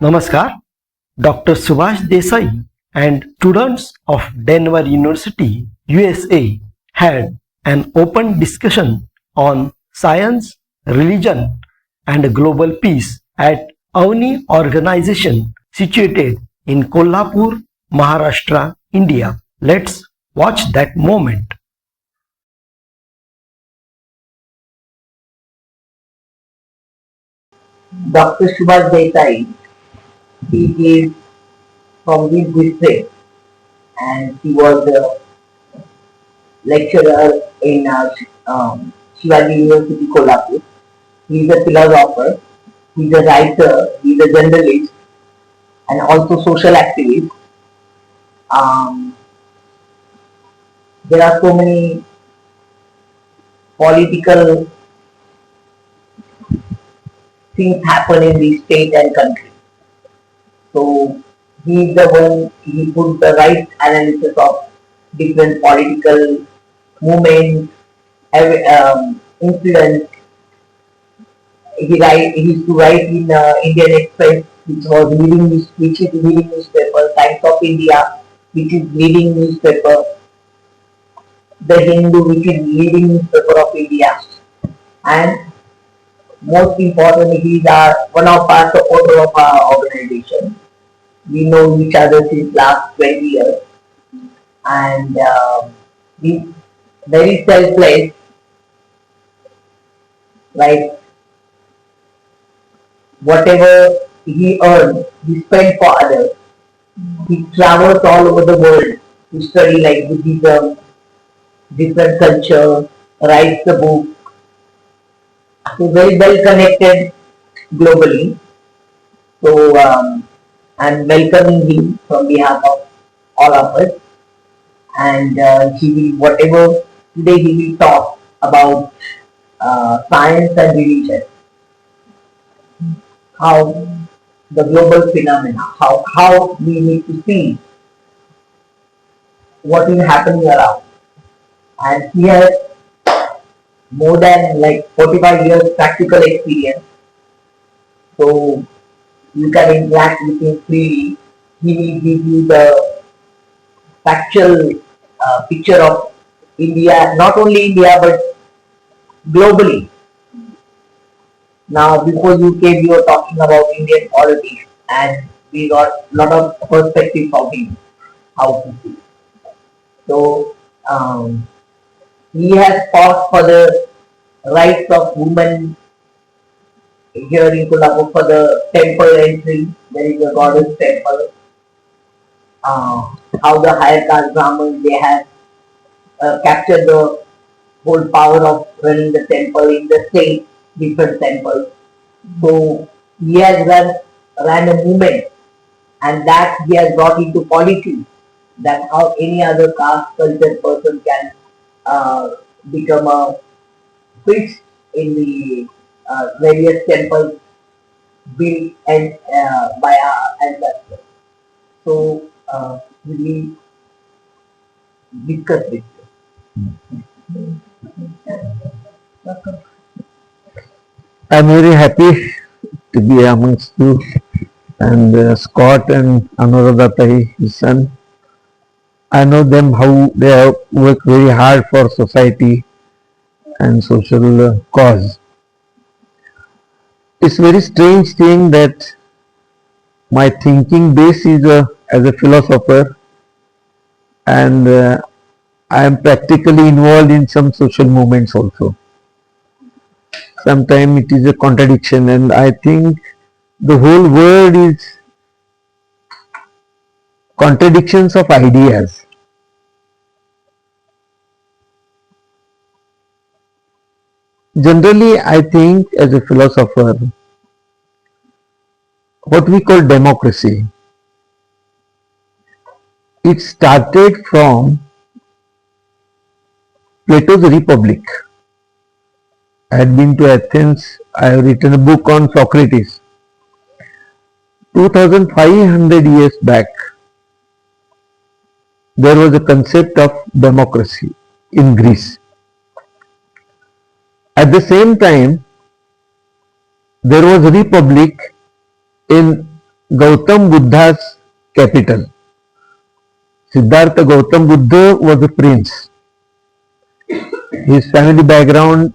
Namaskar, Dr. Subhash Desai and students of Denver University, USA had an open discussion on science, religion and global peace at Avani Organization situated in Kolhapur, Maharashtra, India. Let's watch that moment. Dr. Subhash Desai, he is from this district and he was a lecturer in Shivaji University, Kolhapur. He is a philosopher, he is a writer, he is a journalist and also social activist. Um, there are so many political things happen in the state and country. So he is the one, he put the right analysis of different political movements, incidents. He used to write in Indian Express, which is leading newspaper, Times of India, which is leading newspaper, The Hindu, which is leading newspaper of India, and most importantly, he is one of our supporter of our organization. We know each other since last 20 years, and he's very selfless, like whatever he earns, he spends for others. He travels all over the world to study like Buddhism, different culture, writes the book. So very well connected globally. So I'm welcoming him from behalf of all of us. And he will whatever today he will talk about science and religion, how the global phenomena, how we need to see what is happening around. And he has more than like 45 years practical experience. So you can interact with him freely. He will give you the factual picture of India, not only India but globally. Now, before you came, you were talking about Indian politics, and we got a lot of perspective from him, how to see. So, he has fought for the rights of women here in Kolhapur for the temple entry. There is a goddess temple. How the higher caste Brahmins they have captured the whole power of running the temple in the state, different temples. So he has ran a movement and that he has brought into politics that how any other caste culture person can uh, become a priest in the various temples built and by our ancestors. So we will discuss this. I'm very happy to be amongst you and Scott and Anuradha, his son. I know them how they have worked very hard for society and social cause. It's very strange thing that my thinking base is as a philosopher and I am practically involved in some social movements also. Sometimes it is a contradiction and I think the whole world is contradictions of ideas. Generally, I think as a philosopher, what we call democracy, it started from Plato's Republic. I had been to Athens, I have written a book on Socrates. 2500 years back, there was a concept of democracy in Greece. At the same time, there was a republic in Gautam Buddha's capital. Siddhartha Gautam Buddha was a prince. His family background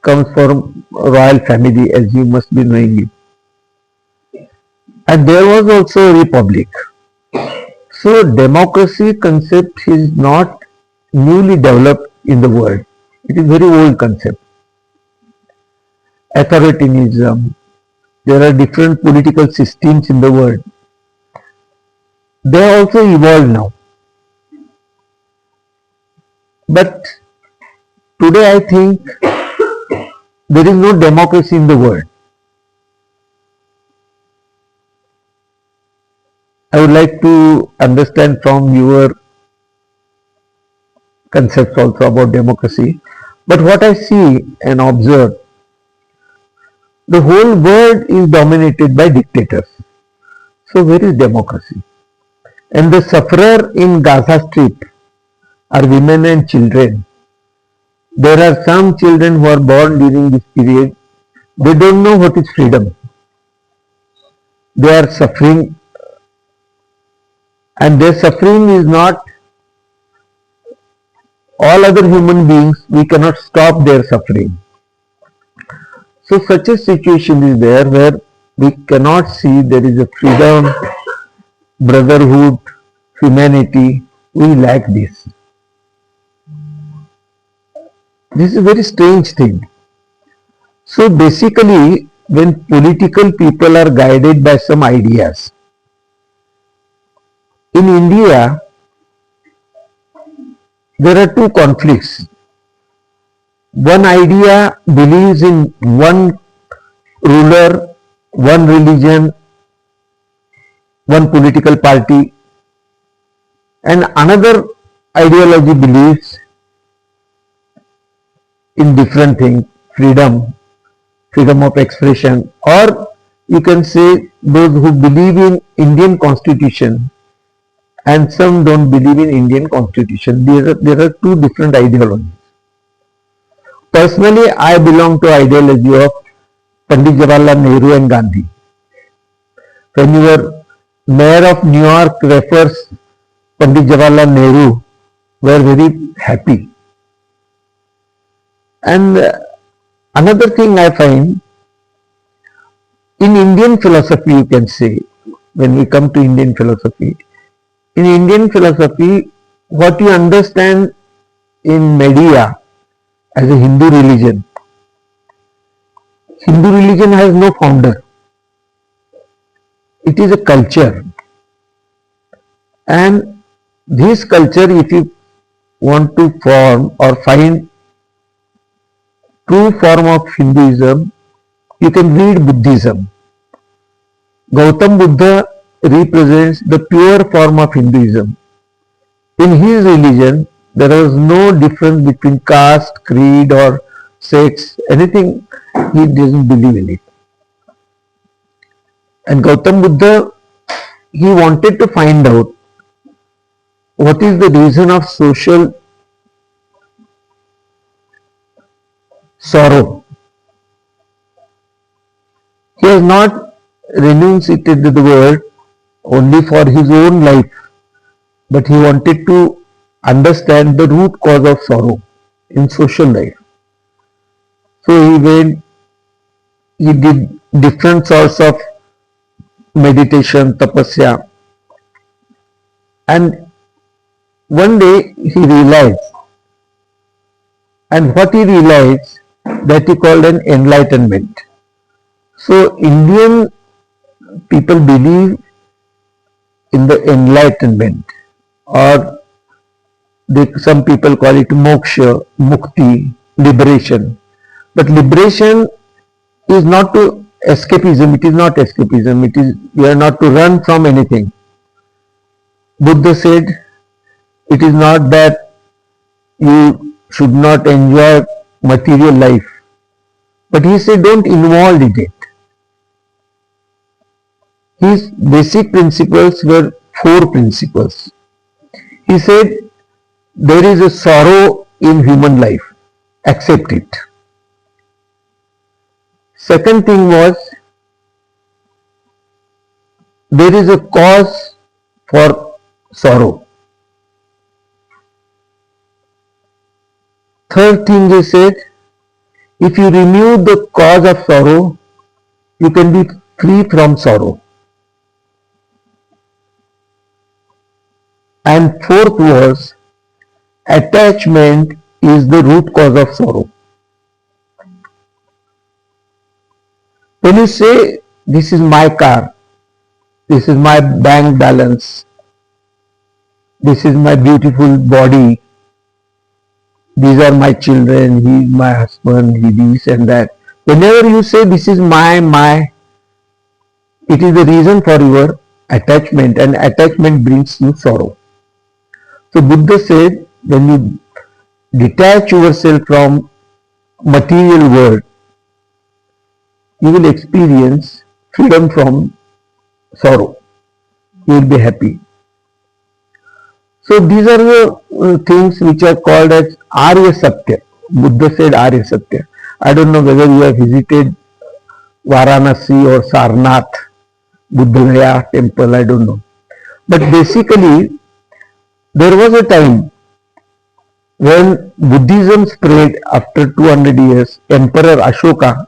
comes from royal family, as you must be knowing it. And there was also a republic. So democracy concept is not newly developed in the world. It is very old concept. Authoritarianism. There are different political systems in the world. They are also evolved now. But today I think there is no democracy in the world. I would like to understand from your concepts also about democracy. But what I see and observe, the whole world is dominated by dictators. So where is democracy? And the sufferer in Gaza Strip are women and children. There are some children who are born during this period. They don't know what is freedom. They are suffering, and their suffering is not all other human beings. We cannot stop their suffering. So such a situation is there where we cannot see there is a freedom, brotherhood, humanity. We lack this. This is a very strange thing. So basically, when political people are guided by some ideas, in India, there are two conflicts. One idea believes in one ruler, one religion, one political party, and another ideology believes in different things, freedom, freedom of expression, or you can say those who believe in Indian constitution and some don't believe in Indian constitution. There are two different ideologies. Personally, I belong to ideology of Pandit Jawaharlal Nehru and Gandhi. When your mayor of New York refers Pandit Jawaharlal Nehru, we are very happy. And another thing I find, in Indian philosophy, you can say, when we come to Indian philosophy, in Indian philosophy, what you understand in media as a Hindu religion has no founder. It is a culture. And this culture, if you want to form or find true form of Hinduism, you can read Buddhism. Gautam Buddha represents the pure form of Hinduism. In his religion, there was no difference between caste, creed or sex, anything. He doesn't believe in it. And Gautam Buddha, he wanted to find out what is the reason of social sorrow. He has not renunciated the world only for his own life, but he wanted to understand the root cause of sorrow in social life. So he did different sorts of meditation, tapasya, and one day he realized, and what he realized, that he called an enlightenment. So Indian people believe in the enlightenment, or some people call it moksha, mukti, liberation. But liberation is not to escapism, it is not escapism, it is, you are not to run from anything. Buddha said, it is not that you should not enjoy material life, but he said don't involve in it. His basic principles were four principles. He said, there is a sorrow in human life, accept it. Second thing was, there is a cause for sorrow. Third thing they said, if you remove the cause of sorrow, you can be free from sorrow. And fourth was, attachment is the root cause of sorrow. When you say, this is my car, this is my bank balance, this is my beautiful body, these are my children, he is my husband, he this and that. Whenever you say this is my, it is the reason for your attachment, and attachment brings you sorrow. So Buddha said, when you detach yourself from material world, you will experience freedom from sorrow. You will be happy. So these are the things which are called as Arya Satya. Buddha said Arya Satya. I don't know whether you have visited Varanasi or Sarnath, Buddha Gaya temple, I don't know. But basically, there was a time when Buddhism spread after 200 years. Emperor Ashoka,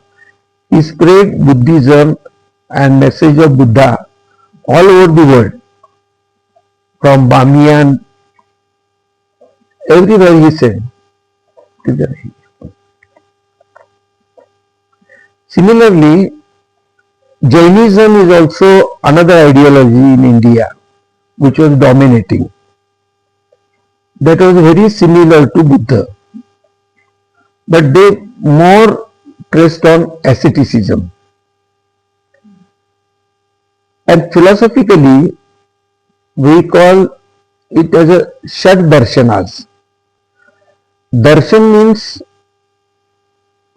he spread Buddhism and message of Buddha all over the world. From Bamiyan, everywhere he said. Similarly, Jainism is also another ideology in India which was dominating. That was very similar to Buddha, but they more pressed on asceticism. And philosophically, we call it as a Shad Darshanas. Darshan means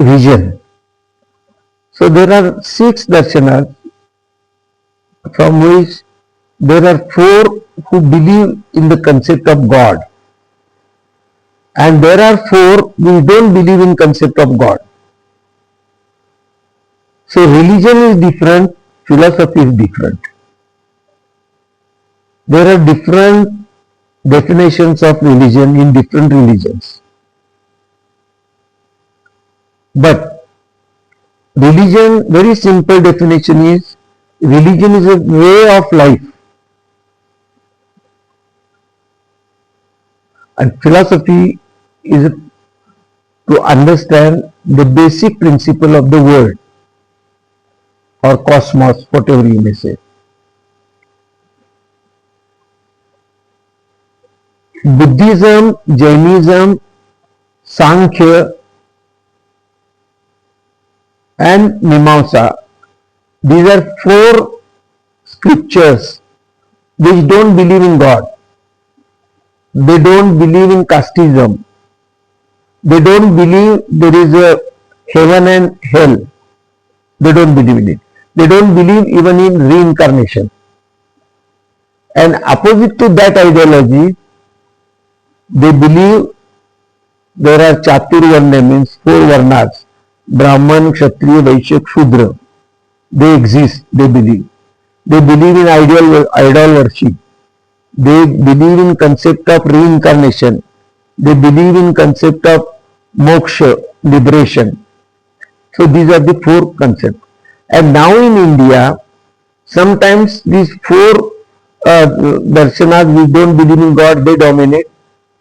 vision. So there are 6 darshanas, from which there are 4 who believe in the concept of God, and there are 4 who don't believe in concept of God. So religion is different, philosophy is different. There are different definitions of religion in different religions. But religion, very simple definition is, religion is a way of life. And philosophy is to understand the basic principle of the world or cosmos, whatever you may say. Buddhism, Jainism, Sankhya and Mimamsa, these are 4 scriptures which don't believe in God. They don't believe in casteism. They don't believe there is a heaven and hell. They don't believe in it. They don't believe even in reincarnation. And opposite to that ideology, they believe there are Chaturvarna, means 4 varnas, Brahman, Kshatriya, Vaishya, Shudra. They exist, they believe. They believe in idol worship. They believe in concept of reincarnation. They believe in concept of moksha, liberation. So these are the 4 concepts. And now in India, sometimes these 4 darshanas which don't believe in God, they dominate.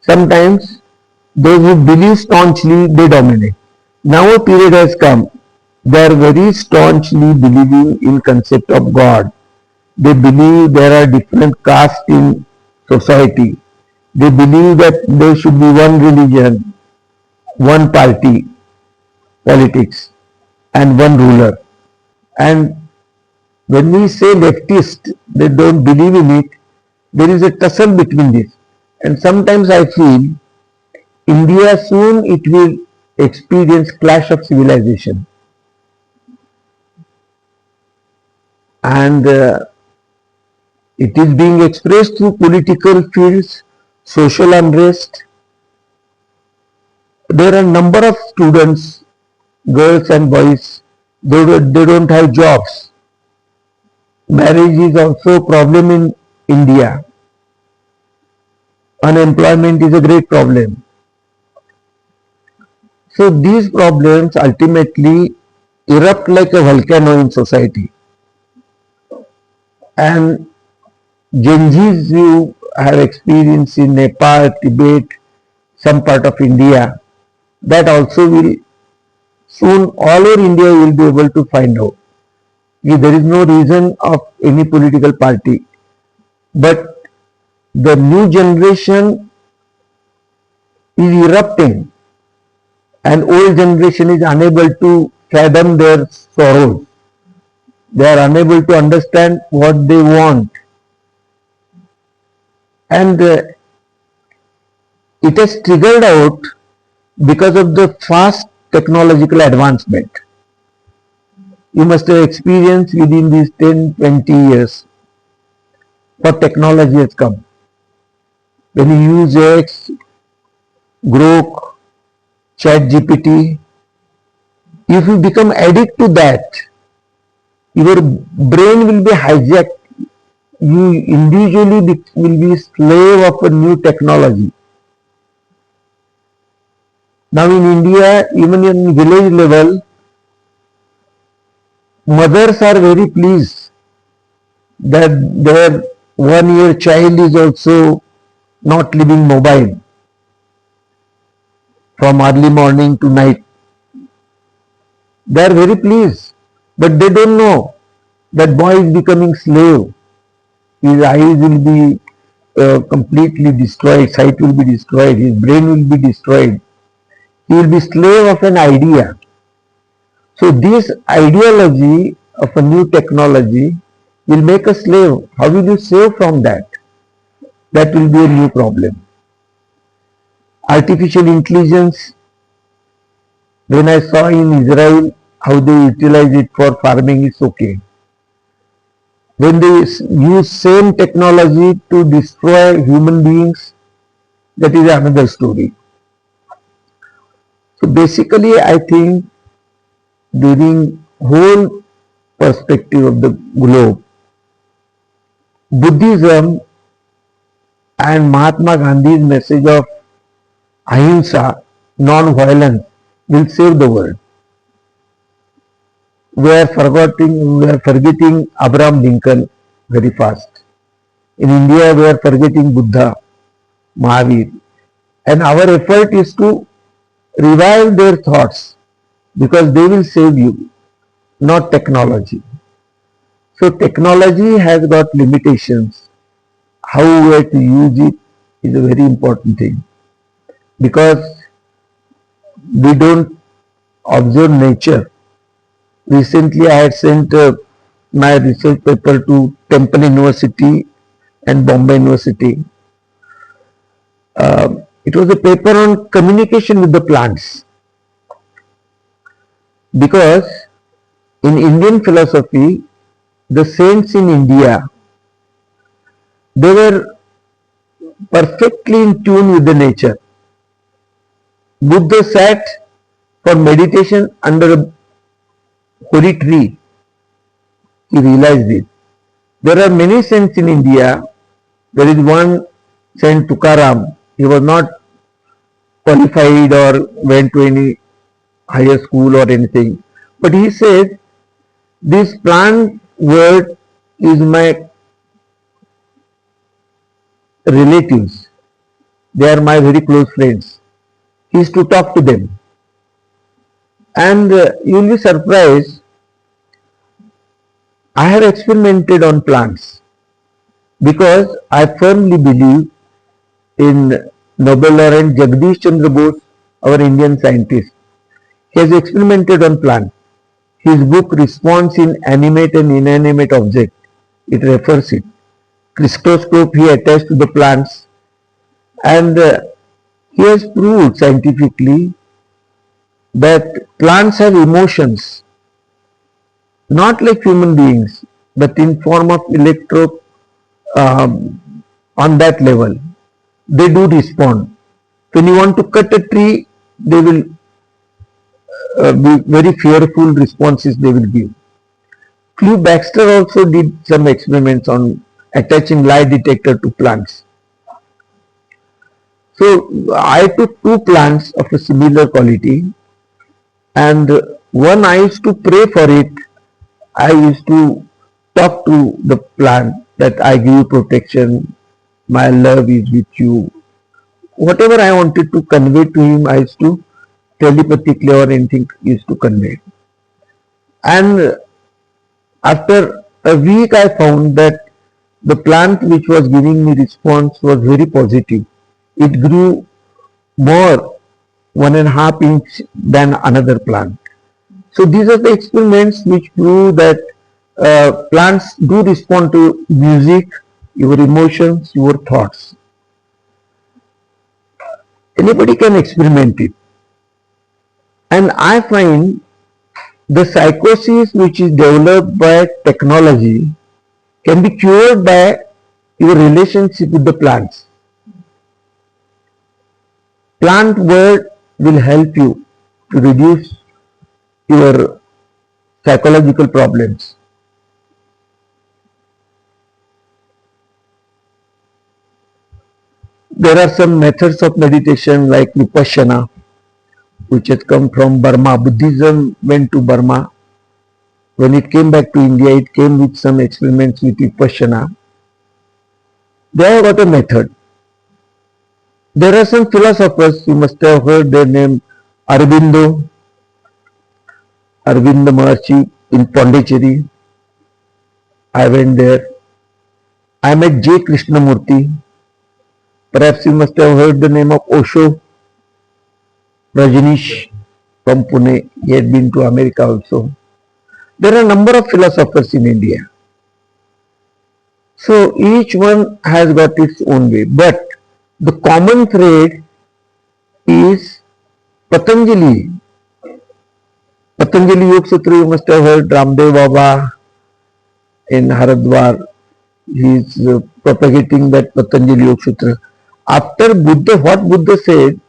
Sometimes those who believe staunchly, they dominate. Now a period has come. They are very staunchly believing in concept of God. They believe there are different castes in society. They believe that there should be one religion, one party, politics, and one ruler. And when we say leftist, they don't believe in it, there is a tussle between this. And sometimes I feel India soon it will experience clash of civilization. And it is being expressed through political fields, social unrest. There are a number of students, girls and boys, they don't have jobs. Marriage is also a problem in India. Unemployment is a great problem. So these problems ultimately erupt like a volcano in society. And Gen Zs you have experience in Nepal, Tibet, some part of India, that also will soon all over India will be able to find out. There is no reason of any political party, but the new generation is erupting and old generation is unable to fathom their sorrows. They are unable to understand what they want. And it has triggered out because of the fast technological advancement. You must have experienced within these 10-20 years what technology has come. When you use X, Grok, ChatGPT, if you become addict to that, your brain will be hijacked. You individually will be slave of a new technology. Now in India, even in village level, mothers are very pleased that their 1 year child is also not leaving mobile from early morning to night. They are very pleased, but they don't know that boy is becoming slave. His eyes will be completely destroyed, sight will be destroyed, his brain will be destroyed. He will be slave of an idea. So this ideology of a new technology will make a slave. How will you save from that? That will be a new problem. Artificial intelligence, when I saw in Israel how they utilize it for farming, it's okay. When they use same technology to destroy human beings, that is another story. So basically, I think during whole perspective of the globe, Buddhism and Mahatma Gandhi's message of ahimsa, non-violence, will save the world. We are forgetting Abraham Lincoln very fast. In India, we are forgetting Buddha, Mahavir. And our effort is to revive their thoughts because they will save you, not technology. So technology has got limitations. How we have to use it is a very important thing because we don't observe nature. Recently, I had sent my research paper to Temple University and Bombay University. It was a paper on communication with the plants because in Indian philosophy, the saints in India, they were perfectly in tune with the nature. Buddha sat for meditation under a holy tree. He realized it. There are many saints in India. There is one Saint Tukaram. He was not qualified or went to any higher school or anything. But he said, this plant world is my relatives. They are my very close friends. He used to talk to them. And you will be surprised, I have experimented on plants because I firmly believe in Nobel laureate Jagdish Chandra Bose, our Indian scientist. He has experimented on plants. His book Response in Animate and Inanimate Object, it refers it. Crystoscope he attached to the plants and he has proved scientifically that plants have emotions, not like human beings, but in form of on that level. They do respond. When you want to cut a tree, they will be very fearful responses they will give. Cleo Baxter also did some experiments on attaching lie detector to plants. So I took two plants of a similar quality, and one I used to pray for it. I used to talk to the plant that I give you protection, my love is with you. Whatever I wanted to convey to him, I used to telepathically or anything used to convey. And after a week, I found that the plant which was giving me response was very positive. It grew more 1.5 inch than another plant. So these are the experiments which prove that plants do respond to music, your emotions, your thoughts. Anybody can experiment it. And I find the psychosis which is developed by technology can be cured by your relationship with the plants. Plant world will help you to reduce your psychological problems. There are some methods of meditation like Vipassana, which has come from Burma. Buddhism went to Burma. When it came back to India, it came with some experiments with Vipassana. They have got a method. There are some philosophers, you must have heard their name, Aurobindo, Arvind Maharshi in Pondicherry. I went there. I met J. Krishnamurti. Perhaps you must have heard the name of Osho, Rajneesh from Pune. He had been to America also. There are a number of philosophers in India. So each one has got its own way. But the common thread is Patanjali. Patanjali Yoga Sutra, you must have heard Ramdev Baba in Haridwar. He is propagating that Patanjali Yoga Sutra. After Buddha, what Buddha said,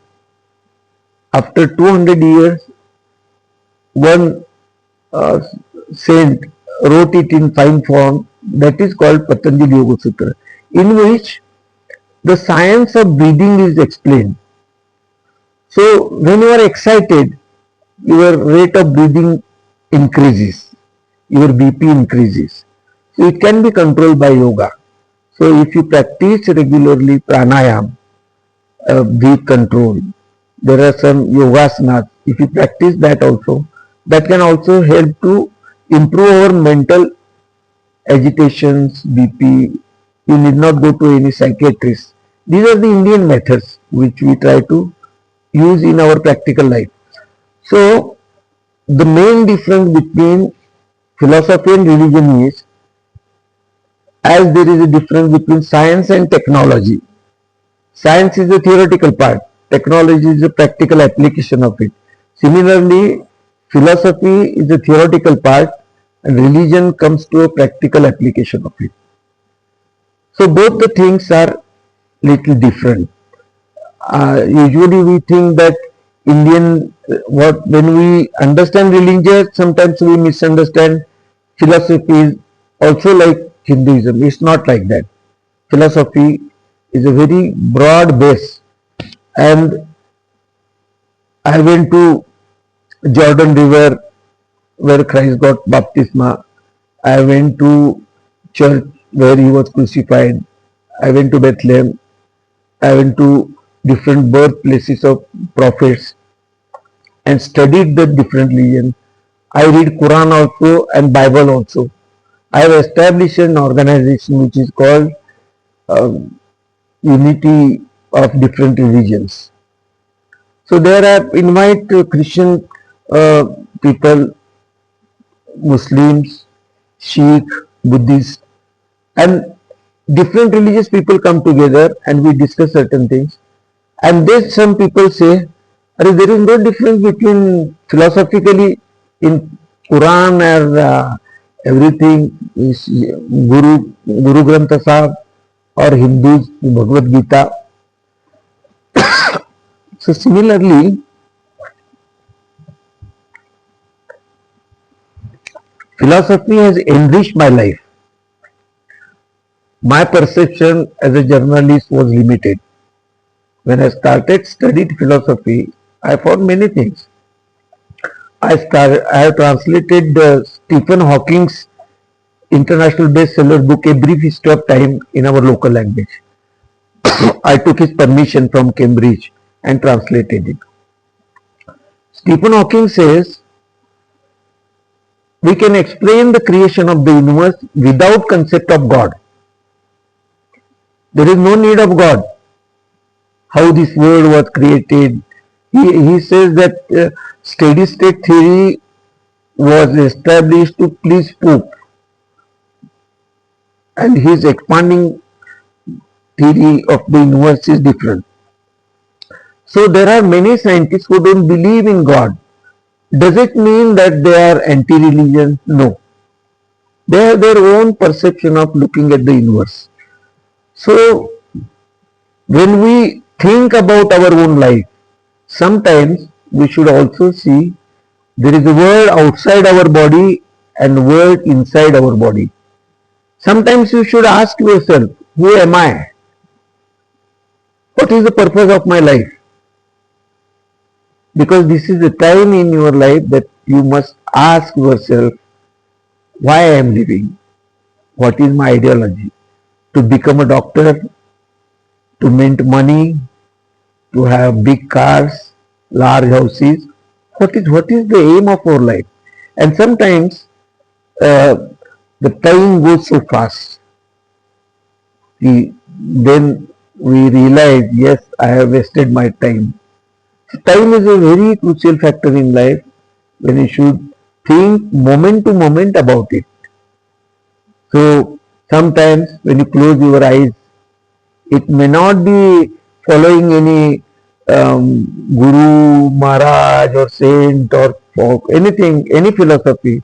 after 200 years, one uh, saint wrote it in fine form, that is called Patanjali Yoga Sutra, in which the science of breathing is explained. So when you are excited, your rate of breathing increases, your BP increases. So it can be controlled by yoga. So if you practice regularly pranayam, breath control, there are some yogasanas. If you practice that also, that can also help to improve our mental agitations, BP. You need not go to any psychiatrist. These are the Indian methods which we try to use in our practical life. So the main difference between philosophy and religion is, as there is a difference between science and technology. Science is the theoretical part, technology is the practical application of it. Similarly, philosophy is the theoretical part and religion comes to a practical application of it. So both the things are little different. Usually we think that Indian, what when we understand religion, sometimes we misunderstand philosophy. Also like Hinduism, it's not like that. Philosophy is a very broad base, and I went to Jordan River where Christ got baptisma. I went to church where he was crucified. I went to Bethlehem. I went to different birthplaces of prophets and studied the different religion. I read Quran also and Bible also. I have established an organization which is called Unity of Different Religions. So there I invite Christian people, Muslims, Sikh, Buddhists, and different religious people come together and we discuss certain things. And then some people say, there is no difference between philosophically in Quran or everything is Guru Granth Sahib or Hindus Bhagavad Gita. So similarly, Philosophy has enriched my life. My perception as a journalist was limited. When I started studied philosophy, I found many things. I have translated Stephen Hawking's international bestseller book A Brief History of Time in our local language. I took his permission from Cambridge and translated it. Stephen Hawking says we can explain the creation of the universe without concept of God. There is no need of God. How this world was created. He says that steady state theory was established to please Pope, and his expanding theory of the universe is different. So there are many scientists who don't believe in God. Does it mean that they are anti-religion? No. They have their own perception of looking at the universe. So when we think about our own life, sometimes we should also see there is a world outside our body and world inside our body. Sometimes you should ask yourself, who am I? What is the purpose of my life? Because this is the time in your life that you must ask yourself, why I am living? What is my ideology? To become a doctor, to mint money, to have big cars, large houses. What is the aim of our life? And sometimes the time goes so fast. Then we realize, yes, I have wasted my time. So time is a very crucial factor in life when you should think moment to moment about it. So sometimes when you close your eyes, it may not be following any guru, Maharaj or saint or anything, any philosophy.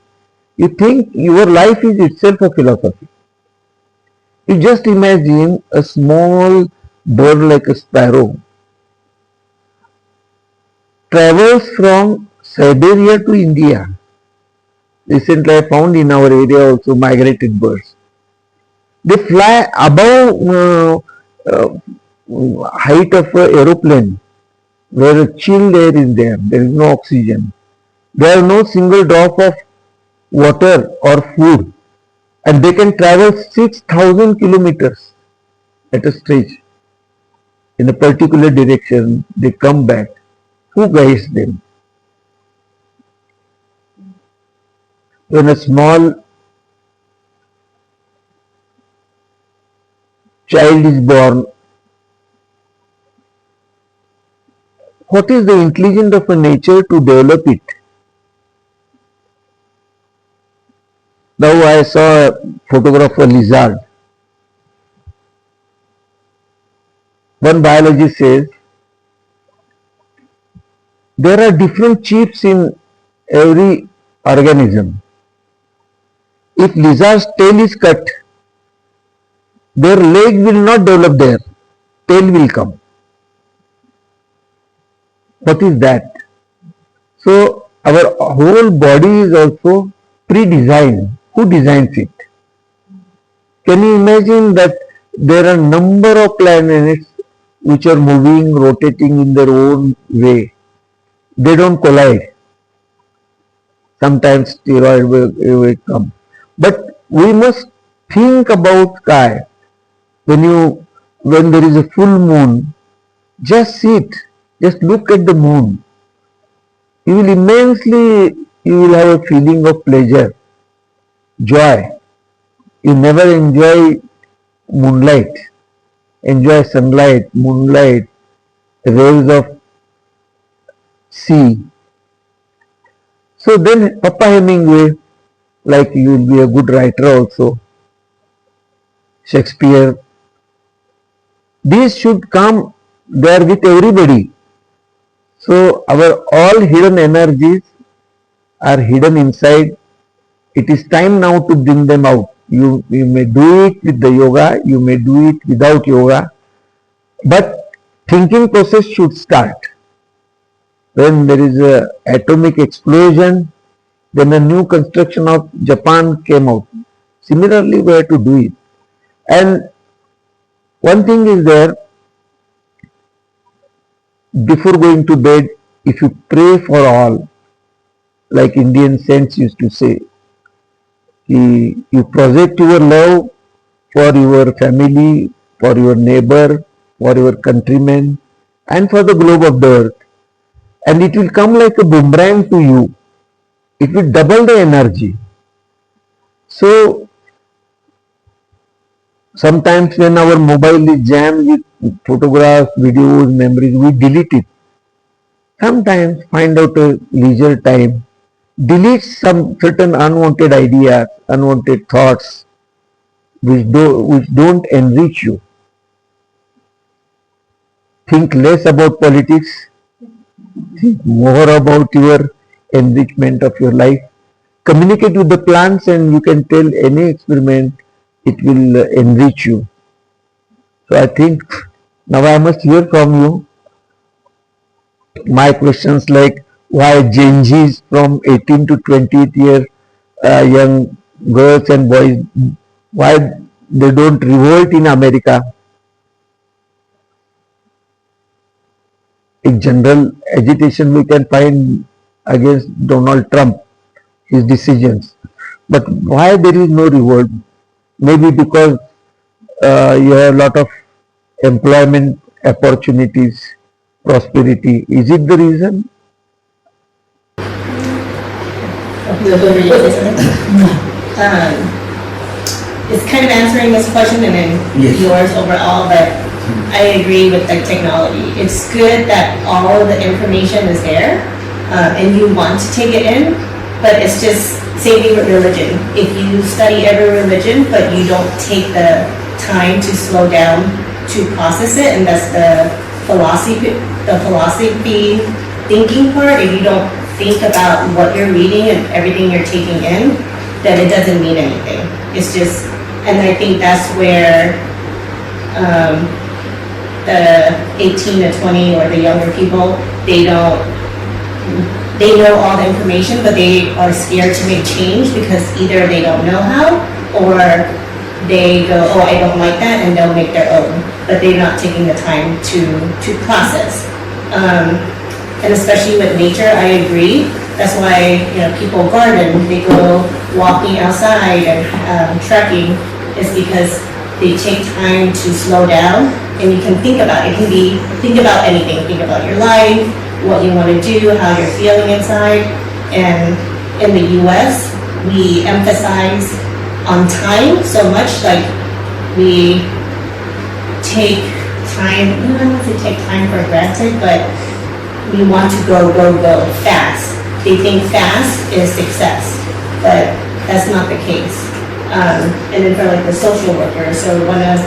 You think your life is itself a philosophy. You just imagine a small bird like a sparrow travels from Siberia to India. Recently I found in our area also migrated birds. They fly above height of an aeroplane where a chilled air is there. There is no oxygen. There are no single drop of water or food, and they can travel 6,000 kilometers at a stretch in a particular direction. They come back. Who guides them? When a small child is born, what is the intelligence of a nature to develop it? Now I saw a photograph of a lizard. One biologist says there are different chips in every organism. If lizard's tail is cut, their leg will not develop there. Tail will come. What is that? So our whole body is also pre-designed. Who designs it? Can you imagine that there are number of planets which are moving, rotating in their own way? They don't collide. Sometimes asteroid will come. But we must think about sky. When there is a full moon, just sit, just look at the moon. You will have a feeling of pleasure, joy. You never enjoy moonlight. Enjoy sunlight, moonlight, the waves of sea. So then Papa Hemingway, like you will be a good writer also, Shakespeare, these should come there with everybody. So our all hidden energies are hidden inside. It is time now to bring them out. You may do it with the yoga, you may do it without yoga, but thinking process should start. When there is a atomic explosion, Then a new construction of Japan came out. Similarly, we have to do it. And one thing is there, before going to bed, if you pray for all, like Indian saints used to say, you project your love for your family, for your neighbor, for your countrymen, and for the globe of the earth. And it will come like a boomerang to you. It will double the energy. So sometimes when our mobile is jammed with photographs, videos, memories, we delete it. Sometimes find out a leisure time, delete some certain unwanted ideas, unwanted thoughts which don't enrich you. Think less about politics, think more about your enrichment of your life. Communicate with the plants, and you can tell any experiment, it will enrich you. So I think now I must hear from you. My questions like why Gen Zs from 18 to 20th year young girls and boys, why they don't revolt in America. A general agitation we can find against Donald Trump, his decisions. But why there is no revolt? Maybe because you have a lot of employment opportunities, prosperity. Is it the reason? It's kind of answering this question and then yours overall, but I agree with the technology. It's good that all the information is there and you want to take it in, but it's just saving with religion. If you study every religion, but you don't take the time to slow down to process it, and that's the philosophy thinking part. If you don't think about what you're reading and everything you're taking in, then it doesn't mean anything. It's just, and I think that's where the 18 to 20 or the younger people, they know all the information, but they are scared to make change because either they don't know how, or they go, oh, I don't like that, and they'll make their own, but they're not taking the time to process. And especially with nature, I agree. That's why, people garden, they go walking outside and trekking, is because they take time to slow down, and you can think about it. It can be, think about anything. Think about your life, what you want to do, how you're feeling inside. And in the US, we emphasize on time so much, like we take time, I don't want to take time for granted, but we want to go fast. They think fast is success, but that's not the case. And then for like the social worker, so one of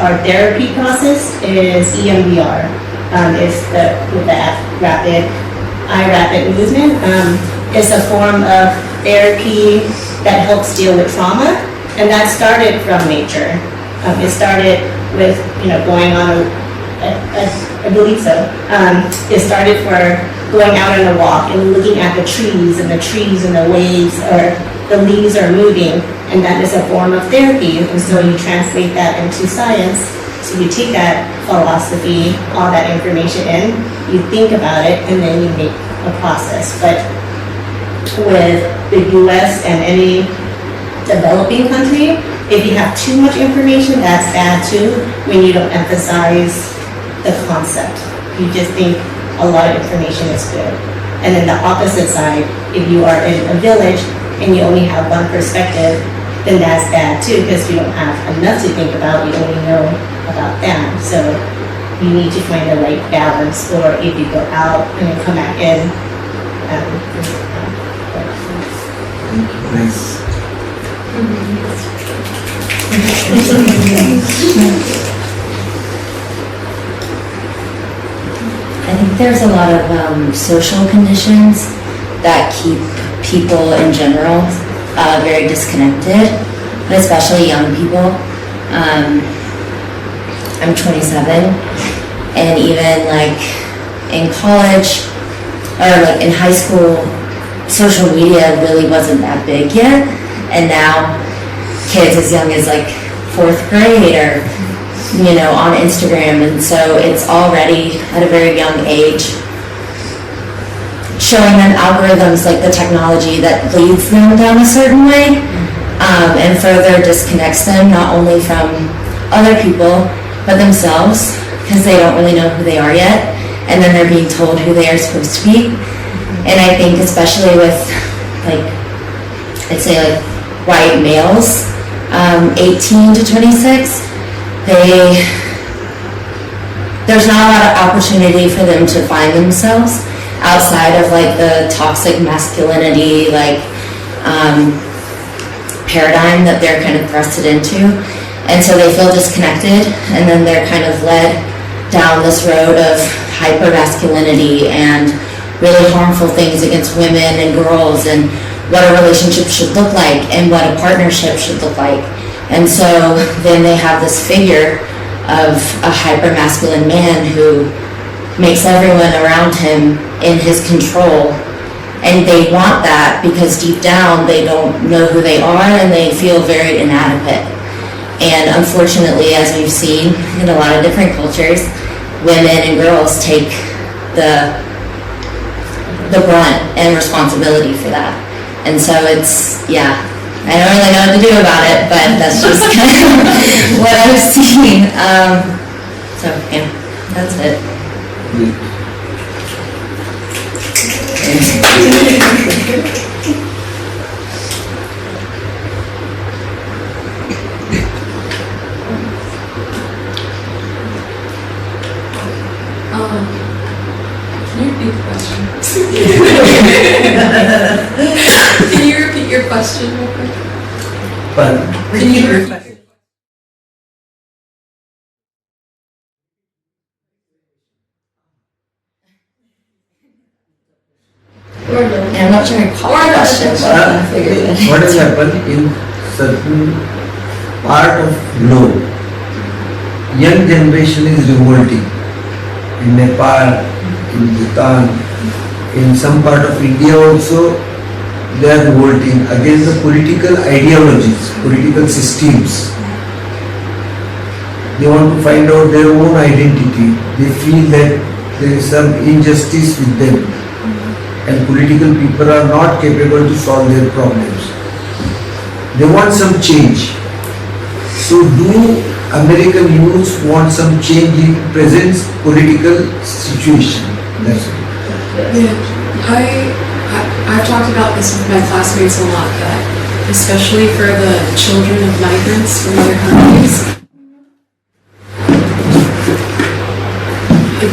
our therapy process is EMDR. It's with the rapid movement. It's a form of therapy that helps deal with trauma, and that started from nature. It started with going on I believe so. It started for going out on a walk and looking at the trees and the waves, or the leaves are moving, and that is a form of therapy. And so you translate that into science. So you take that philosophy, all that information in, you think about it, and then you make a process. But with the US and any developing country, if you have too much information, that's bad too, when you don't emphasize the concept. You just think a lot of information is good. And then the opposite side, if you are in a village and you only have one perspective, then that's bad too, because you don't have enough to think about, you only know about them. So you need to find the right balance, or if you go out and then come back in. Nice. I think there's a lot of social conditions that keep people in general very disconnected, but especially young people. I'm 27, and even like in college or like in high school, social media really wasn't that big yet, and now kids as young as like 4th grade are, on Instagram, and so it's already at a very young age showing them algorithms like the technology that leads them down a certain way, and further disconnects them not only from other people but themselves, because they don't really know who they are yet, and then they're being told who they are supposed to be. And I think especially with I'd say white males, 18 to 26, there's not a lot of opportunity for them to find themselves outside of the toxic masculinity paradigm that they're kind of thrusted into. And so they feel disconnected, and then they're kind of led down this road of hyper-masculinity and really harmful things against women and girls, and what a relationship should look like and what a partnership should look like. And so then they have this figure of a hyper-masculine man who makes everyone around him in his control, and they want that because deep down they don't know who they are and they feel very inadequate. And unfortunately, as we've seen in a lot of different cultures, women and girls take the brunt and responsibility for that. And so it's, I don't really know what to do about it, but that's just kind of what I've seen. That's it. Can you repeat the question? Can you repeat your question real quick? Can you repeat? I'm not sure I caught the question, but I figured it. What has happened in certain part of globe, young generation is revolting. In Nepal, in Bhutan, in some part of India also, they are revolting against the political ideologies, political systems. They want to find out their own identity. They feel that there is some injustice with them, and political people are not capable to solve their problems. They want some change. So do American youths want some change in present political situation? That's it. Yeah, I've talked about this with my classmates a lot, that especially for the children of migrants from other countries,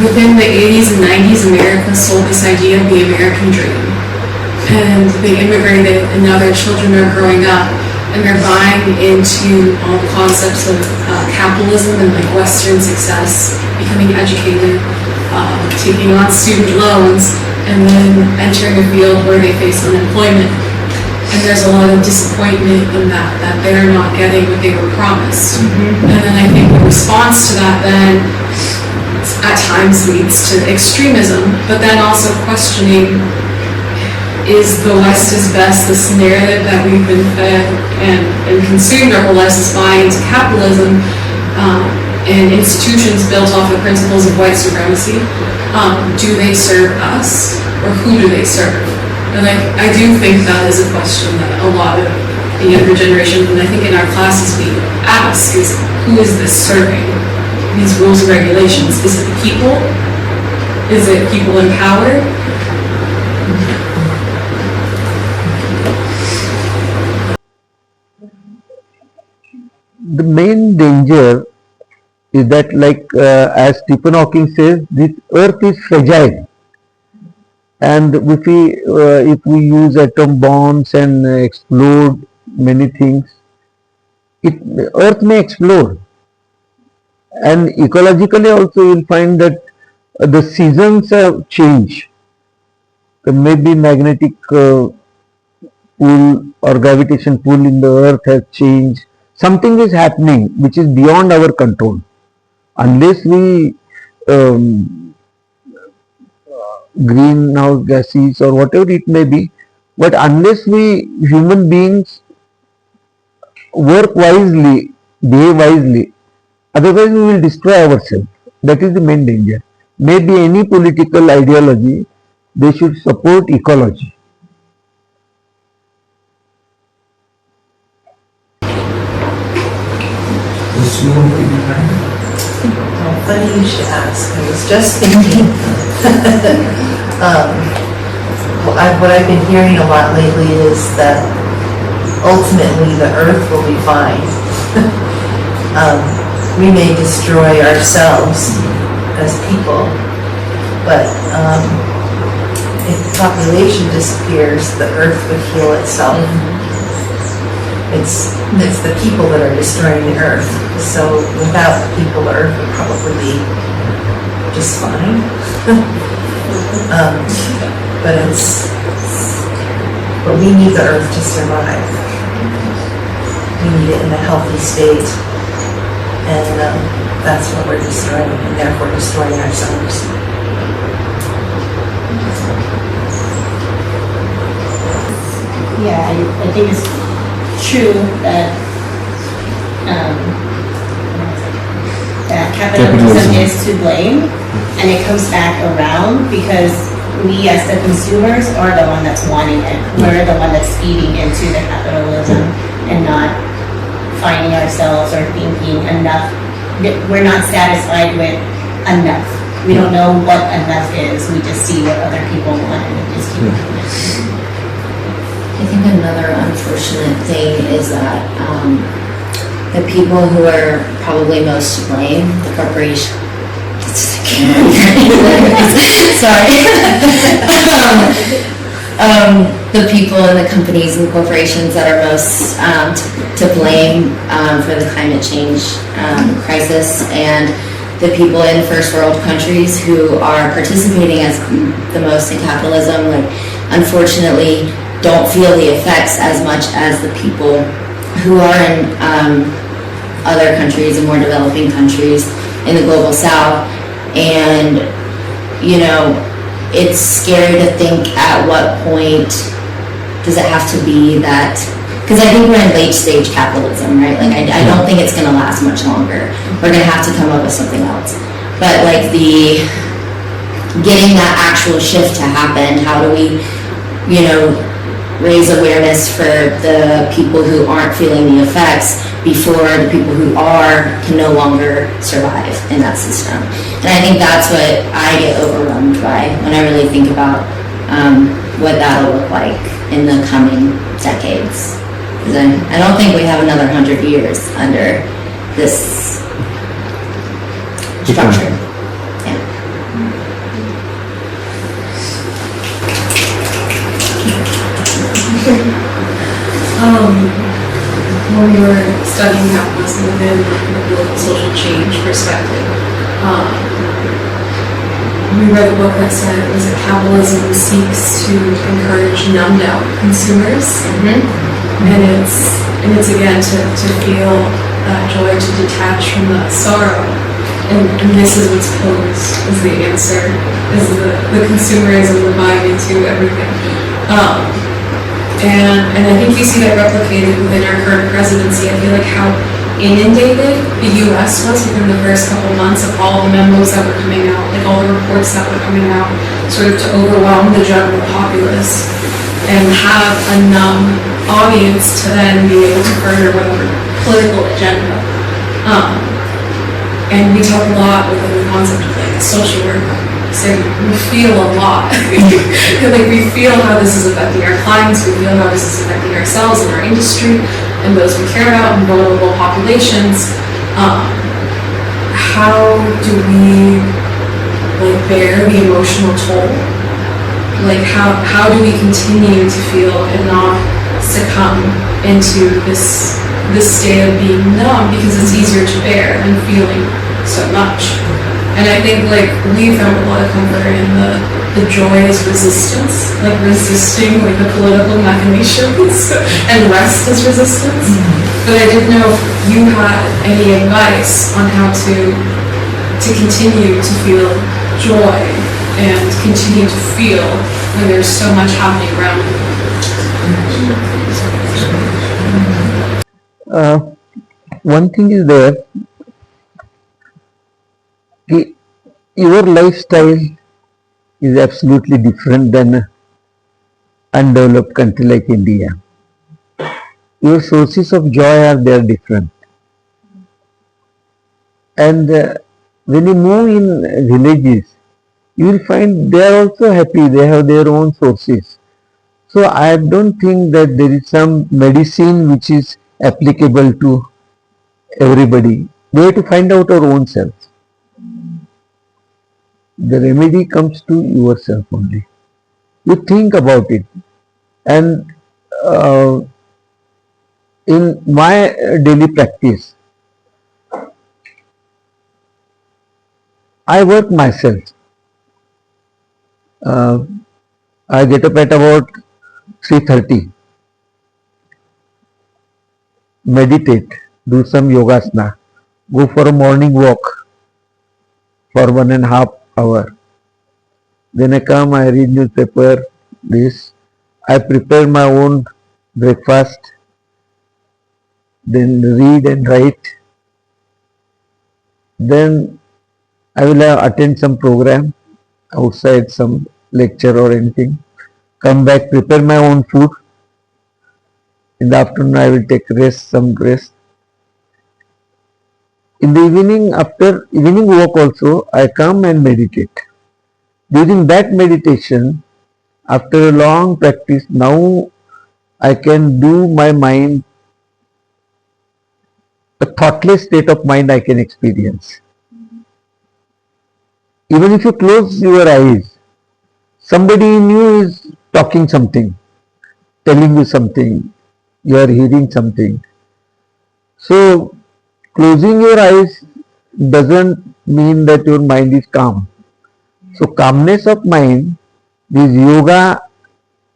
within the 80s and 90s, America sold this idea of the American dream. And they immigrated, and now their children are growing up, and they're buying into all the concepts of capitalism and Western success, becoming educated, taking on student loans, and then entering a field where they face unemployment. And there's a lot of disappointment in that they're not getting what they were promised. And then I think the response to that then at times leads to extremism, but then also questioning, is the West is best, this narrative that we've been fed and consumed our whole lives is buying into capitalism and institutions built off of principles of white supremacy, do they serve us, or who do they serve? And I do think that is a question that a lot of the younger generation, and I think in our classes we ask, is who is this serving? These rules and regulations. Is it the people? Is it people in power? The main danger is that, as Stephen Hawking says, this earth is fragile, and if we use atom bombs and explode many things, earth may explode. And ecologically also you will find that the seasons have changed. There may be magnetic pull or gravitation pull in the earth has changed. Something is happening which is beyond our control. Unless we greenhouse gases or whatever it may be, But unless we human beings work wisely, behave wisely, otherwise we will destroy ourselves. That is the main danger. Maybe any political ideology, they should support ecology. Funny you should ask. I was just thinking. What I've been hearing a lot lately is that ultimately the earth will be fine. We may destroy ourselves as people, but if the population disappears, the earth would heal itself. It's the people that are destroying the earth. So without the people, the earth would probably be just fine. But we need the earth to survive. We need it in a healthy state. And that's what we're destroying, and therefore destroying ourselves. Yeah, I think it's true that that capitalism is to blame, and it comes back around because we as the consumers are the one that's wanting it. We're the one that's feeding into the capitalism and not finding ourselves or thinking enough. We're not satisfied with enough. We don't know what enough is. We just see what other people want and we just keep doing it. I think another unfortunate thing is that the people who are probably most to blame, the corporation. Sorry. The people and the companies and corporations that are most to blame for the climate change crisis, and the people in first world countries who are participating as the most in capitalism, like unfortunately don't feel the effects as much as the people who are in other countries and more developing countries in the global south. And you know, it's scary to think at what point does it have to be that, because I think we're in late stage capitalism, right? Like I don't think it's going to last much longer. We're going to have to come up with something else. But like the getting that actual shift to happen, how do we, you know, raise awareness for the people who aren't feeling the effects before the people who are can no longer survive in that system. And I think that's what I get overwhelmed by when I really think about what that'll look like in the coming decades. Because I don't think we have another 100 years under this structure. Yeah. When we were studying capitalism within the political social change perspective, we read a book that said it was that capitalism seeks to encourage numbed out consumers, and it's again to feel that joy, to detach from that sorrow, and this is what's posed as the answer, is the consumerism, the buying into everything. And I think you see that replicated within our current presidency. I feel like how inundated the U.S. was within the first couple months of all the memos that were coming out, like all the reports that were coming out, sort of to overwhelm the general populace and have a numb audience to then be able to further whatever political agenda. And we talk a lot within the concept of like social work. So we feel a lot. Like we feel how this is affecting our clients, we feel how this is affecting ourselves and our industry and those we care about and vulnerable populations. How do we like bear the emotional toll? Like how do we continue to feel and not succumb into this state of being numb, because it's easier to bear than feeling so much. And I think like we found a lot of comfort in the joyous resistance, like resisting like the political machinations and rest as resistance. But I didn't know if you had any advice on how to continue to feel joy and continue to feel when there's so much happening around you. one thing is there, your lifestyle is absolutely different than an undeveloped country like India. Your sources of joy are there different. And when you move in villages, you will find they are also happy, they have their own sources. So I don't think that there is some medicine which is applicable to everybody. We have to find out our own self. The remedy comes to yourself only. You think about it. And in my daily practice, I work myself. I get up at about 3:30, meditate, do some yogasana, go for a morning walk for 1.5 hours. Then I come, I read newspaper, this. I prepare my own breakfast, then read and write. Then I will attend some program outside, some lecture or anything. Come back, prepare my own food. In the afternoon I will take some rest. In the evening, after evening walk also, I come and meditate. During that meditation, after a long practice, now I can do my mind, a thoughtless state of mind I can experience. Even if you close your eyes, somebody in you is talking something, telling you something, you are hearing something. So, closing your eyes doesn't mean that your mind is calm. So, calmness of mind, this yoga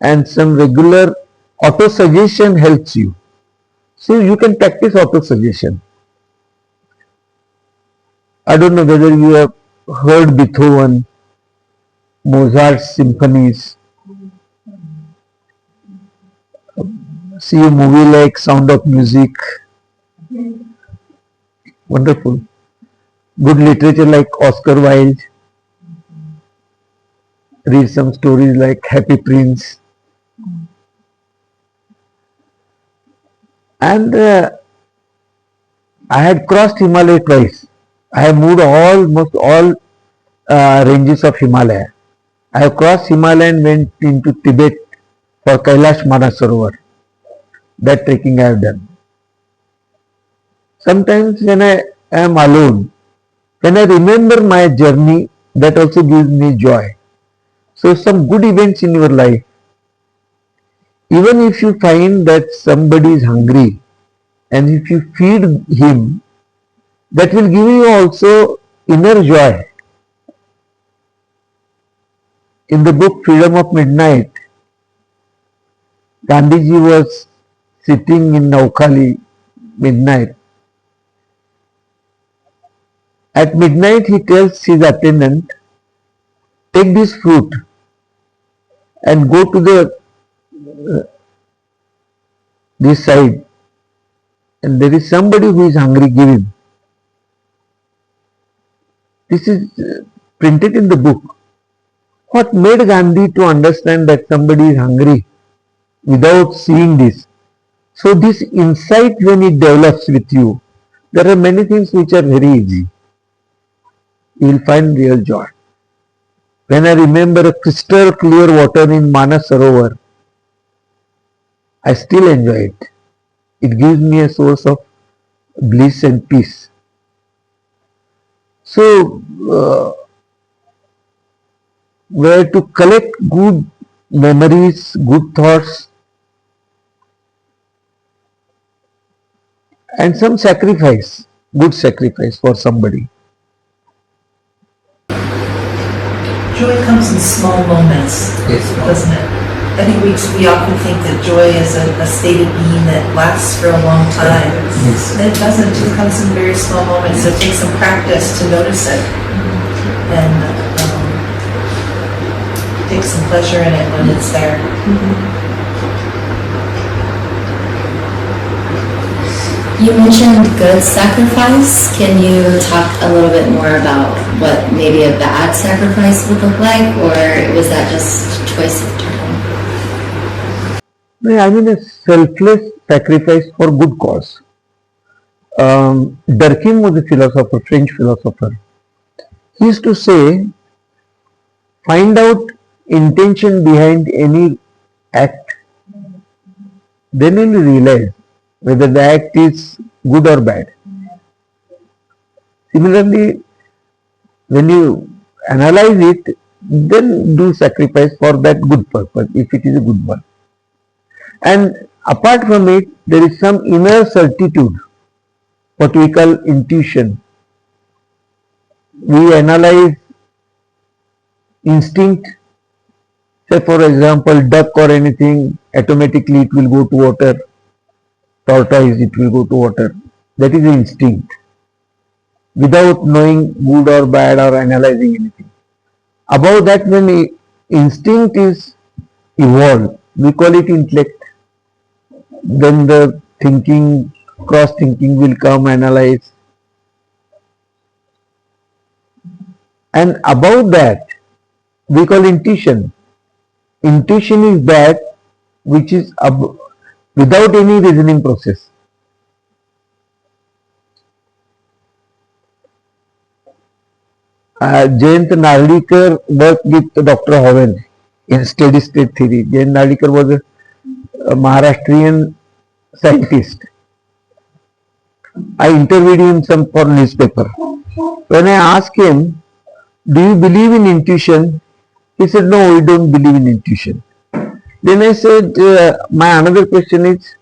and some regular auto-suggestion helps you. So, you can practice auto-suggestion. I don't know whether you have heard Beethoven, Mozart's symphonies. See a movie like Sound of Music. Wonderful. Good literature like Oscar Wilde. Read some stories like Happy Prince. And I had crossed Himalaya twice. I have moved almost all ranges of Himalaya. I have crossed Himalaya and went into Tibet for Kailash Manasarovar. That trekking I have done. Sometimes when I am alone, when I remember my journey, that also gives me joy. So some good events in your life, even if you find that somebody is hungry and if you feed him, that will give you also inner joy. In the book Freedom of Midnight, Gandhiji was sitting in Naukhali midnight. At midnight he tells his attendant, take this fruit and go to this side, and there is somebody who is hungry, give him. This is printed in the book. What made Gandhi to understand that somebody is hungry without seeing this? So this insight, when it develops with you, there are many things which are very easy. You will find real joy. When I remember a crystal clear water in Manas Sarovar, I still enjoy it. It gives me a source of bliss and peace. So, where to collect good memories, good thoughts, and some sacrifice, good sacrifice for somebody. Joy comes in small moments, doesn't it? I think we often think that joy is a state of being that lasts for a long time. Yes. And it doesn't. It comes in very small moments. It takes some practice to notice it. And take some pleasure in it when it's there. You mentioned good sacrifice. Can you talk a little bit more about what maybe a bad sacrifice would look like, or was that just choice of term? No, I mean a selfless sacrifice for good cause. Durkheim was a philosopher, French philosopher. He used to say, find out intention behind any act, then you will realize whether the act is good or bad. Similarly, when you analyze it, then do sacrifice for that good purpose, if it is a good one. And apart from it, there is some inner certitude, what we call intuition. We analyze instinct, say for example, duck or anything, automatically it will go to water, tortoise, it will go to water. That is instinct, without knowing good or bad or analyzing anything. Above that, when instinct is evolved, we call it intellect. Then the thinking, cross thinking will come, analyze. And above that, we call intuition. Intuition is that which is without any reasoning process. Jayant Narlikar worked with Dr. Hoven in steady state theory. Jayant Narlikar was a Maharashtrian scientist. I interviewed him for newspaper. When I asked him, do you believe in intuition? He said, no, we don't believe in intuition. Then I said, my another question is,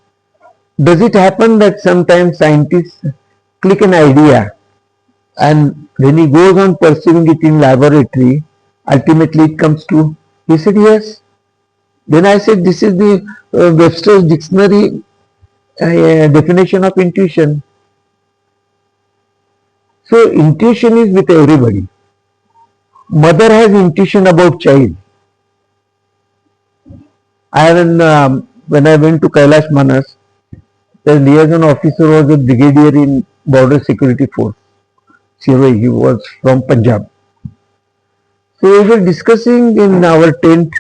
does it happen that sometimes scientists click an idea and when he goes on pursuing it in laboratory, ultimately it comes true? He said, yes. Then I said, this is the Webster's dictionary definition of intuition. So intuition is with everybody. Mother has intuition about child. When I went to Kailash Manas, the liaison officer was a brigadier in Border Security Force. He was from Punjab. So we were discussing in our tent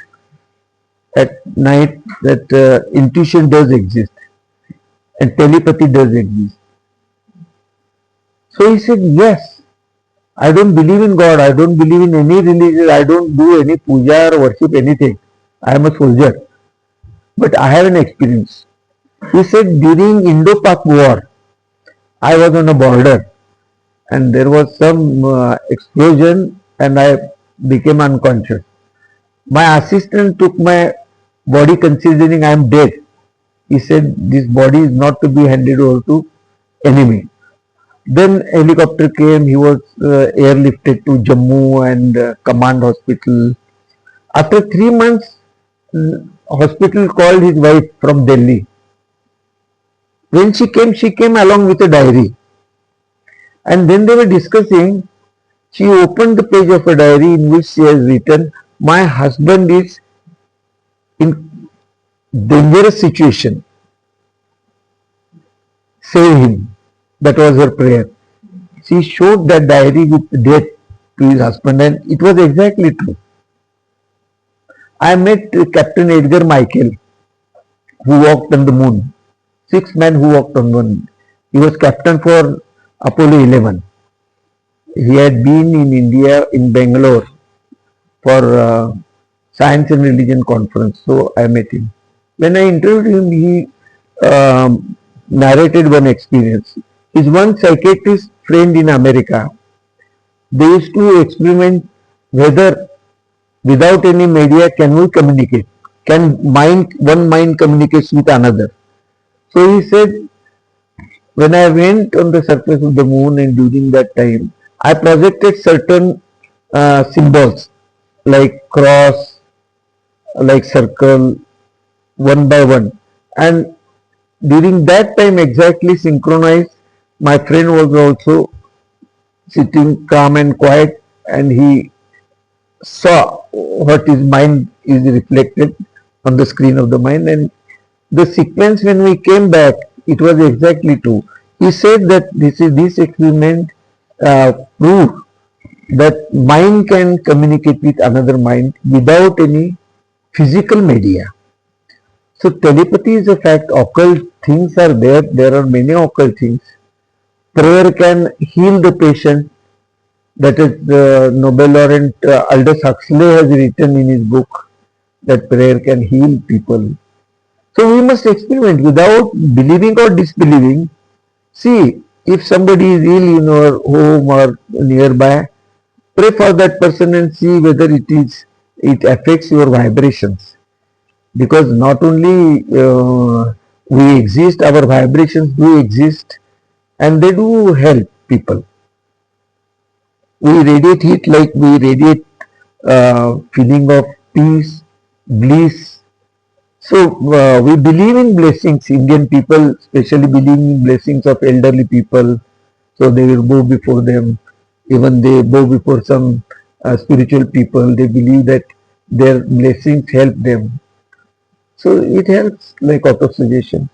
at night that intuition does exist and telepathy does exist. So he said, yes, I don't believe in God, I don't believe in any religion, I don't do any puja or worship anything. I am a soldier. But I have an experience. He said, during Indo-Pak war, I was on a border and there was some explosion and I became unconscious. My assistant took my body considering I am dead. He said, this body is not to be handed over to enemy. Then helicopter came, he was airlifted to Jammu and command hospital. After 3 months, hospital called his wife from Delhi. When she came along with a diary. And then they were discussing, she opened the page of a diary in which she has written, my husband is in dangerous situation. Save him. That was her prayer. She showed that diary with date to his husband and it was exactly true. I met Captain Edgar Michael, who walked on the moon. 6 men who walked on the moon. He was captain for Apollo 11. He had been in India, in Bangalore, for Science and Religion conference. So I met him. When I interviewed him, he narrated one experience. His one psychiatrist friend in America, they used to experiment whether without any media can we communicate. Can one mind communicates with another. So he said, when I went on the surface of the moon and during that time, I projected certain symbols like cross, like circle, one by one. And during that time exactly synchronized, my friend was also sitting calm and quiet and he saw what his mind is reflected on the screen of the mind, and the sequence when we came back, it was exactly true. he said that this experiment proved that mind can communicate with another mind without any physical media. So telepathy is a fact. Occult things are there. There are many occult things. Prayer can heal the patient. That is the Nobel laureate Aldous Huxley has written in his book that prayer can heal people. So we must experiment without believing or disbelieving. See, if somebody is ill in your home or nearby, pray for that person and see whether it affects your vibrations. Because not only we exist, our vibrations do exist, and they do help people. We radiate heat like we radiate feeling of peace, bliss. So we believe in blessings. Indian people especially believe in blessings of elderly people. So they will bow before them. Even they bow before some spiritual people. They believe that their blessings help them. So it helps like auto-suggestion.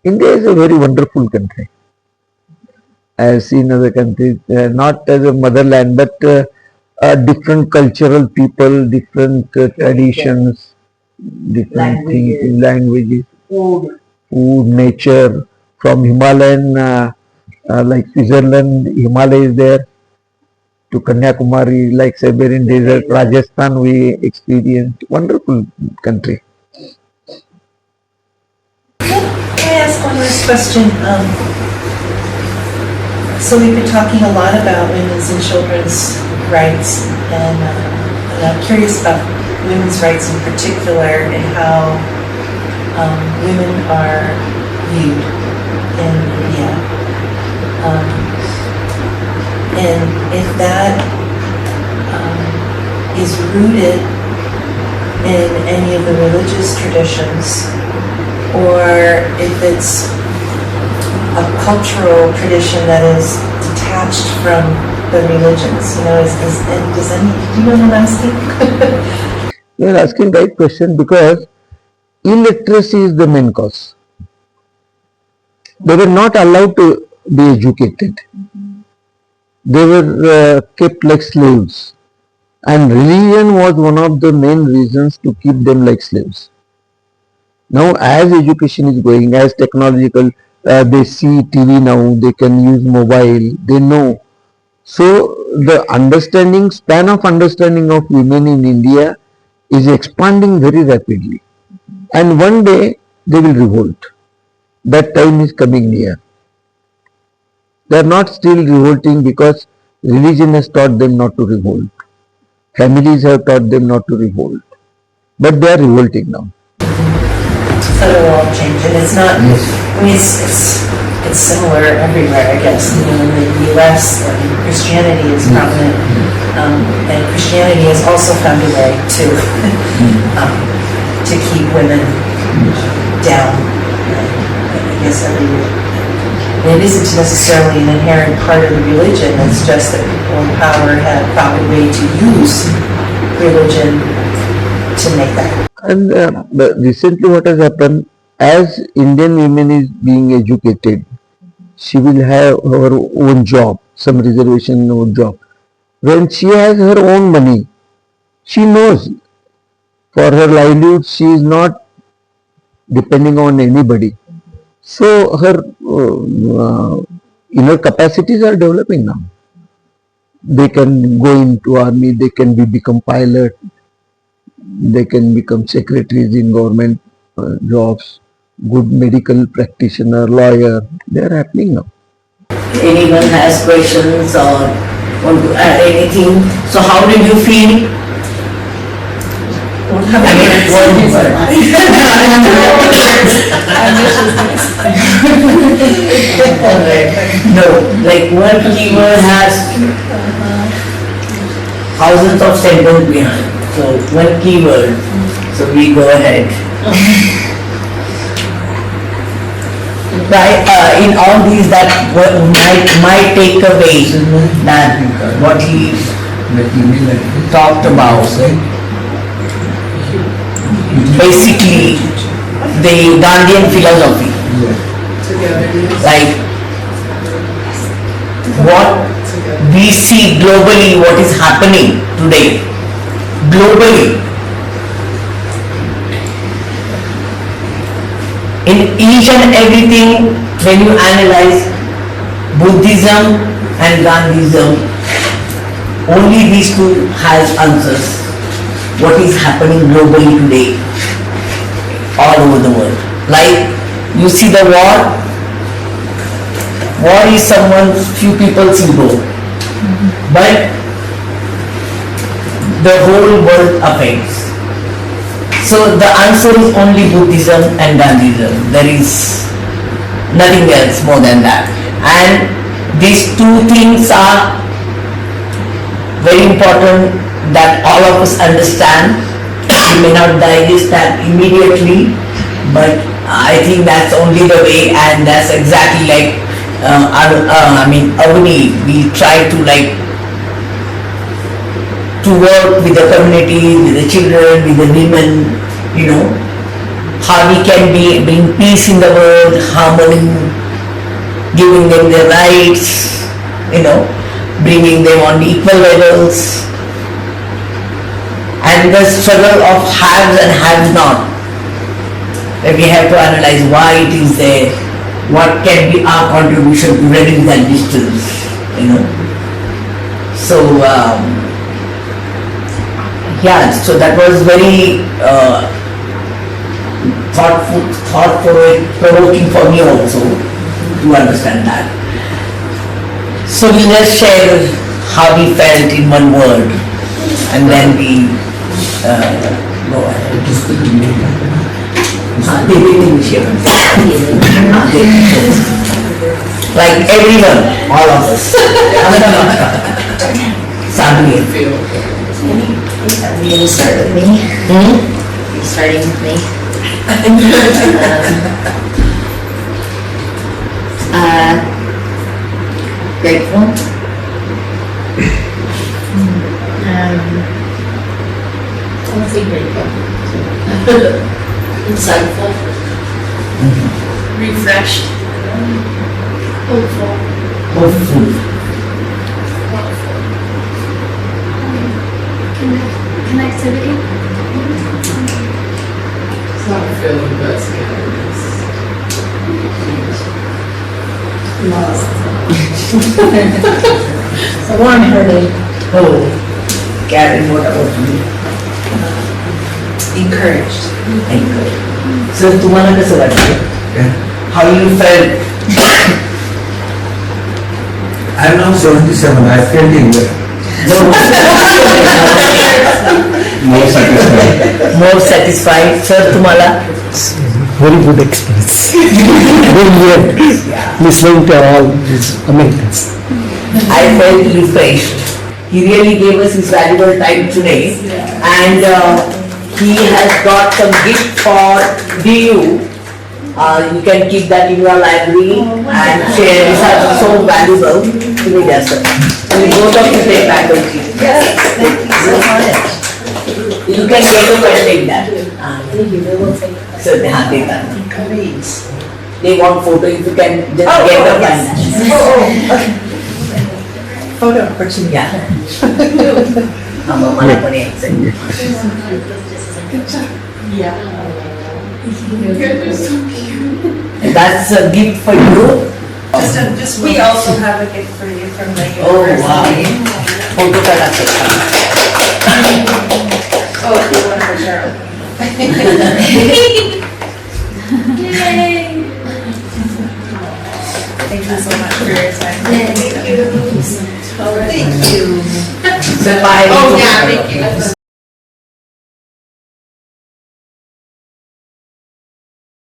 India is a very wonderful country. I have seen other countries, not as a motherland, but different cultural people, different traditions, different things, languages, food, nature. From Himalayan, like Switzerland, Himalaya is there, to Kanyakumari, like Siberian desert, Rajasthan, we experienced. Wonderful country. Can I ask one last question? So we've been talking a lot about women's and children's rights, and I'm curious about women's rights in particular and how women are viewed in India. And if that is rooted in any of the religious traditions, or if it's a cultural tradition that is detached from the religions, do you know what I'm asking? You are asking right question, because illiteracy is the main cause. They were not allowed to be educated. They were kept like slaves, and religion was one of the main reasons to keep them like slaves. Now, as education is going, as technological, they see TV now, they can use mobile, they know. So the span of understanding of women in India is expanding very rapidly, and one day they will revolt. That time is coming near. They are not still revolting because religion has taught them not to revolt. Families have taught them not to revolt, but they are revolting now. So it will all change, and it's not. I mean, it's similar everywhere, I guess. In the U.S., Christianity is prominent, and Christianity has also found a way to keep women down. I guess it isn't necessarily an inherent part of the religion. It's just that people in power have found a way to use religion to make that. And recently what has happened, as Indian women is being educated, she will have her own job, some reservation in her own job. When she has her own money, she knows for her livelihood she is not depending on anybody. So her inner capacities are developing now. They can go into army, they can become pilot, they can become secretaries in government jobs, good medical practitioner, lawyer. They are happening now. Anyone has questions or want to add anything? So how did you feel? No, like one keyword has thousands of sentences behind. So one keyword. So we go ahead. Right, in all these, that my takeaways, that what he talked about, basically the Gandhian philosophy. Like what we see globally, what is happening today, globally, in each and everything, when you analyze Buddhism and Gandhism, only these two has answers. What is happening globally today, all over the world. Like you see the war. War is few people's ego, but the whole world affects. So the answer is only Buddhism and Gandhism. There is nothing else more than that. And these two things are very important that all of us understand. We may not digest that immediately, but I think that's only the way, and that's exactly like Avani, we try to work with the community, with the children, with the women, how we can bring peace in the world, harmony, giving them their rights, bringing them on equal levels, and the struggle of haves and have not. We have to analyze why it is there, what can be our contribution to reduce that distance, So, so that was very thought-provoking for me also to understand that. So we just share how we felt in one word, and then we go ahead. Like everyone, all of us. Sadly. You start with me. You're starting with me. Grateful. I'll say grateful. Insightful. Refreshed. Hopeful. Connectivity. It's not a feeling, but it's A warm-hearted. Karen, what about you? Encouraged. So, तुम्हाला कसं वाटतं? How you felt? I'm now 77. I felt it well. More satisfied. More satisfied. Sir, तुम्हाला? Very good experience. Very good. Listening to all these amazing. I felt refreshed. He really gave us his valuable time today, and he has got some gift for DU. You can keep that in your library and share. These are so valuable to me, yes, sir. And both of you take faculty. Yes, thank you so much. You can get up and take that. So they have it. They want photo. If you can just get up and. Photo opportunity. Yeah. मला पण यायचं. That's a gift for you. We also have a gift for you from the Oh university. wow. Photo काढायचं. Oh, you want for sure. Thank you so much for your time. Thank you. Thank you. So bye. Oh, yeah, thank you.